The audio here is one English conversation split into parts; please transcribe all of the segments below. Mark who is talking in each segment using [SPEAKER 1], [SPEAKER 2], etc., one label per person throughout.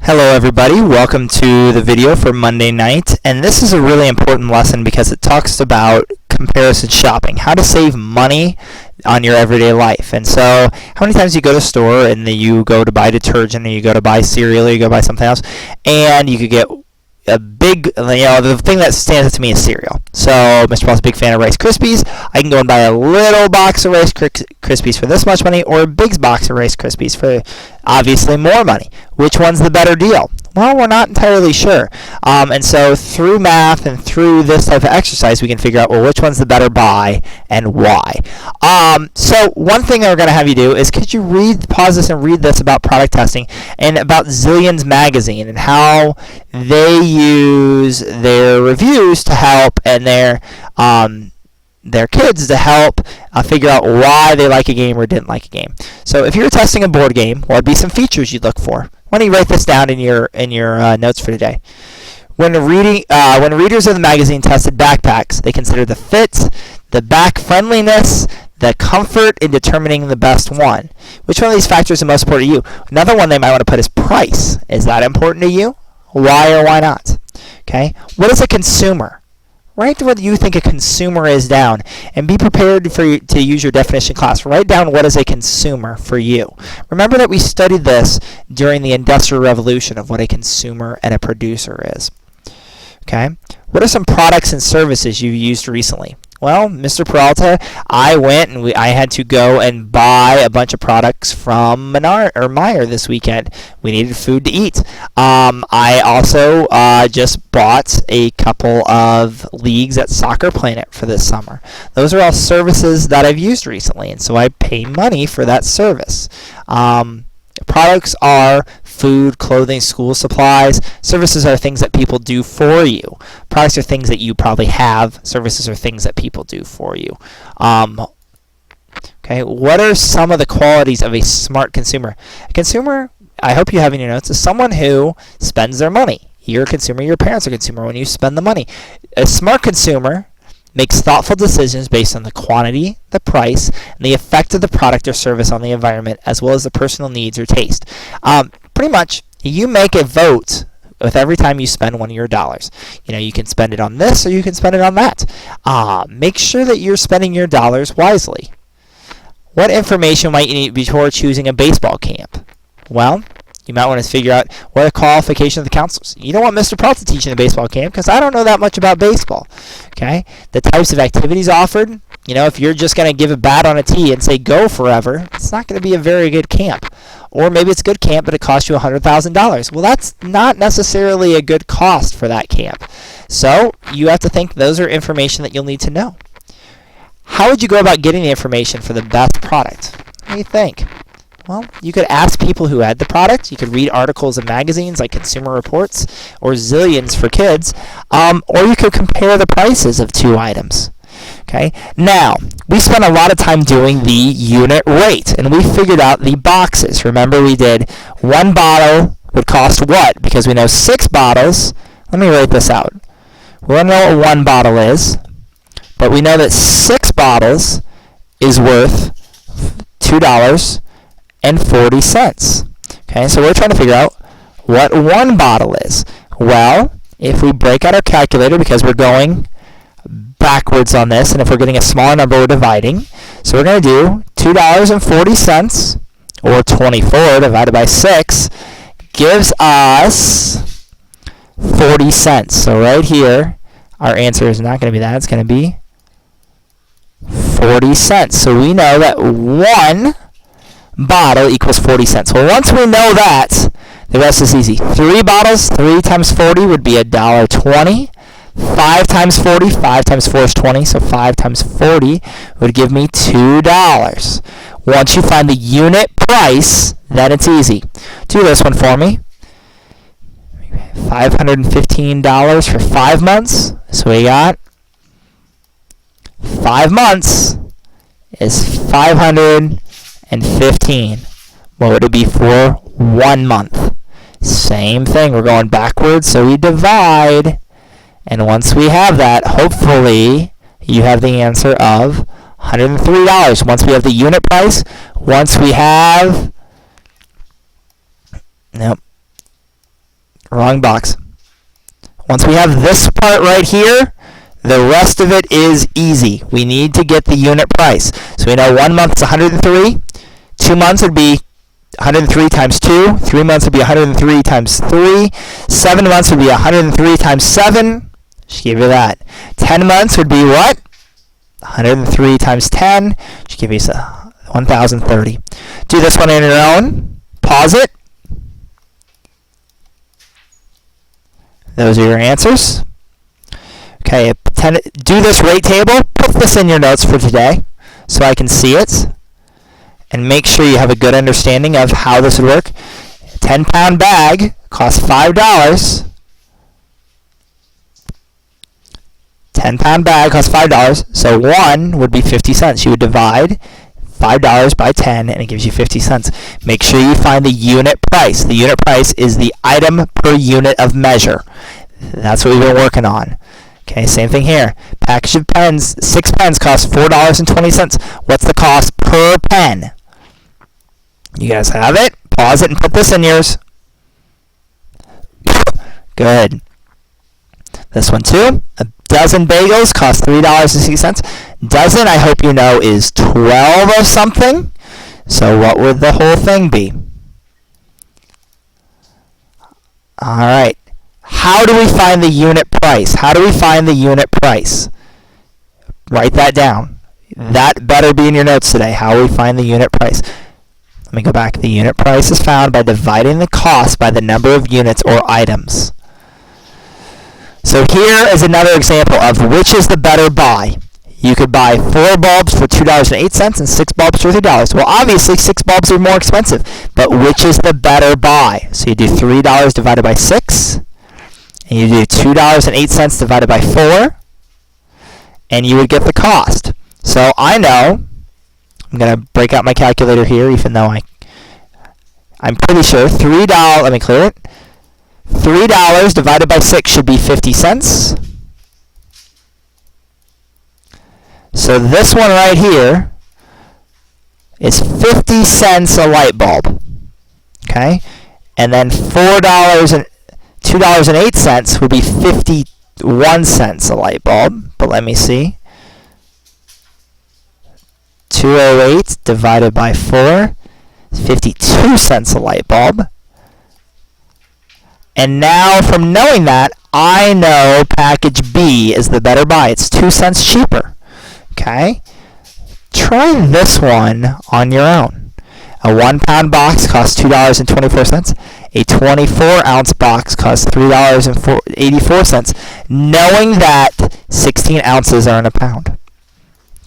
[SPEAKER 1] Hello everybody, welcome to the video for Monday night, and this is a really important lesson because it talks about comparison shopping, how to save money on your everyday life. And so how many times you go to the store and then you go to buy detergent or you go to buy cereal or you go buy something else and you could get a big, the thing that stands out to me is cereal. So Mr. Paul's a big fan of Rice Krispies. I can go and buy a little box of Rice Krispies for this much money, or a big box of Rice Krispies for obviously more money. Which one's the better deal? Well, we're not entirely sure. And so through math and through this type of exercise, we can figure out, well, which one's the better buy and why. So one thing that we're going to have you do is, could you pause this and read this about product testing and about Zillions Magazine and how they use their reviews to help, and their kids to help figure out why they like a game or didn't like a game. So if you're testing a board game, what would be some features you'd look for? Why don't you write this down in your notes for today? When readers of the magazine tested backpacks, they considered the fit, the back friendliness, the comfort in determining the best one. Which one of these factors is the most important to you? Another one they might want to put is price. Is that important to you? Why or why not? Okay. What is a consumer? Write what you think a consumer is down, and be prepared to use your definition class. Write down what is a consumer for you. Remember that we studied this during the Industrial Revolution of what a consumer and a producer is. Okay? What are some products and services you've used recently? Well, Mr. Peralta, I went and I had to go and buy a bunch of products from Meijer this weekend. We needed food to eat. I also just bought a couple of leagues at Soccer Planet for this summer. Those are all services that I've used recently, and so I pay money for that service. Products are food, clothing, school supplies. Services are things that people do for you. Products are things that you probably have. Services are things that people do for you. Okay, what are some of the qualities of a smart consumer? A consumer, I hope you have in your notes, is someone who spends their money. You're a consumer, your parents are a consumer when you spend the money. A smart consumer makes thoughtful decisions based on the quantity, the price, and the effect of the product or service on the environment, as well as the personal needs or taste. Pretty much, you make a vote with every time you spend one of your dollars. You can spend it on this or you can spend it on that. Make sure that you're spending your dollars wisely. What information might you need before choosing a baseball camp? Well, you might want to figure out what are the qualifications of the counselors. You don't want Mr. Peralta teaching a baseball camp because I don't know that much about baseball. Okay? The types of activities offered. If you're just going to give a bat on a tee and say go forever, it's not going to be a very good camp. Or maybe it's a good camp, but it costs you $100,000. Well, that's not necessarily a good cost for that camp. So you have to think those are information that you'll need to know. How would you go about getting the information for the best product? What do you think? Well, you could ask people who had the product. You could read articles in magazines like Consumer Reports or Zillions for kids. Or you could compare the prices of two items. Okay. Now, we spent a lot of time doing the unit rate, and we figured out the boxes. Remember, we did one bottle would cost what? Because we know 6 bottles. Let me write this out. We don't know what one bottle is, but we know that 6 bottles is worth $2.40. Okay, so we're trying to figure out what one bottle is. Well, if we break out our calculator, because we're going backwards on this, and if we're getting a smaller number, we're dividing. So we're going to do $2.40, or 24 divided by 6, gives us 40 cents. So right here, our answer is not going to be that. It's going to be 40 cents. So we know that one bottle equals 40 cents. Well, once we know that, the rest is easy. 3 bottles, 3 times 40 would be $1.20. 5 times 40, 5 times 4 is 20, so 5 times 40 would give me $2. Once you find the unit price, then it's easy. Do this one for me. $515 for 5 months. So we got 5 months is $515. What would it be for 1 month? Same thing. We're going backwards, so we divide. And once we have that, hopefully you have the answer of $103. Once we have the unit price, once we have, nope, Wrong box. Once we have this part right here, the rest of it is easy. We need to get the unit price. So we know 1 month is 103. 2 months would be 103 times 2. 3 months would be 103 times 3. 7 months would be 103 times 7. Just give you that. 10 months would be what? 103 times 10. Just give you 1,030. Do this one on your own. Pause it. Those are your answers. Okay, do this rate table. Put this in your notes for today so I can see it. And make sure you have a good understanding of how this would work. A 10-pound bag costs $5. 10-pound bag costs $5. So 1 would be 50 cents. You would divide $5 by 10 and it gives you 50 cents. Make sure you find the unit price. The unit price is the item per unit of measure. That's what we've been working on. Okay, same thing here. Package of pens, 6 pens cost $4.20. What's the cost per pen? You guys have it? Pause it and put this in yours. Good. This one too. A dozen bagels cost $3.60. Dozen, I hope you know, is 12 of something. So what would the whole thing be? All right. How do we find the unit price? How do we find the unit price? Write that down. That better be in your notes today. How we find the unit price. Let me go back. The unit price is found by dividing the cost by the number of units or items. So here is another example of which is the better buy. You could buy 4 bulbs for $2.08 and 6 bulbs for $3. Well, obviously 6 bulbs are more expensive, but which is the better buy? So you do $3 divided by 6, and you do $2.08 divided by 4, and you would get the cost. So I know, I'm going to break out my calculator here, even though I'm pretty sure $3, let me clear it. $3 divided by 6 should be 50 cents. So this one right here is 50 cents a light bulb. Okay? And then $2.08 would be 51 cents a light bulb. But let me see. 208 divided by 4 is 52 cents a light bulb. And now from knowing that, I know package B is the better buy. It's 2 cents cheaper. Okay? Try this one on your own. A 1-pound box costs $2.24. A 24-ounce box costs $3.84, knowing that 16 ounces are in a pound.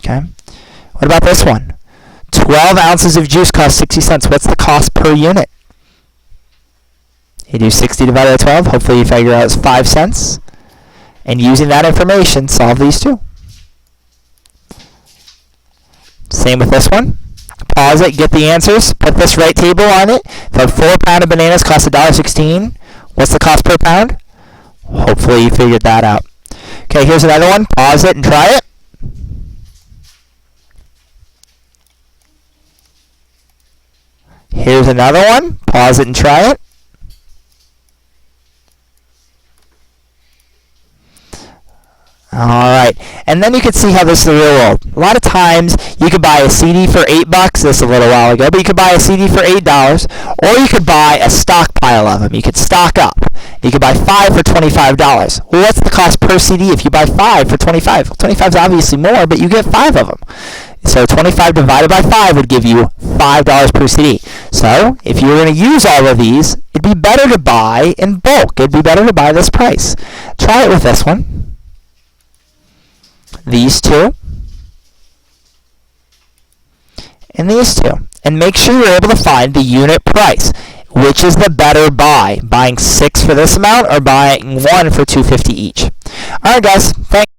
[SPEAKER 1] Okay? What about this one? 12 ounces of juice costs 60 cents. What's the cost per unit? You do 60 divided by 12. Hopefully you figure out it's 5 cents. And using that information, solve these two. Same with this one. Pause it, get the answers, put this rate table on it. If a 4-pound of bananas costs $1.16, what's the cost per pound? Hopefully you figured that out. Okay, here's another one. Pause it and try it. Here's another one. Pause it and try it. Alright, and then you can see how this is the real world. A lot of times, you could buy a CD for $8, this a little while ago, but you could buy a CD for $8, or you could buy a stockpile of them. You could stock up. You could buy 5 for $25. Well, what's the cost per CD if you buy 5 for $25? Well, 25 is obviously more, but you get 5 of them. So 25 divided by 5 would give you $5 per CD. So, if you were going to use all of these, it'd be better to buy in bulk. It'd be better to buy this price. Try it with this one. These two, and these two. And make sure you're able to find the unit price. Which is the better buy? Buying 6 for this amount or buying 1 for $2.50 each? Alright guys, thanks.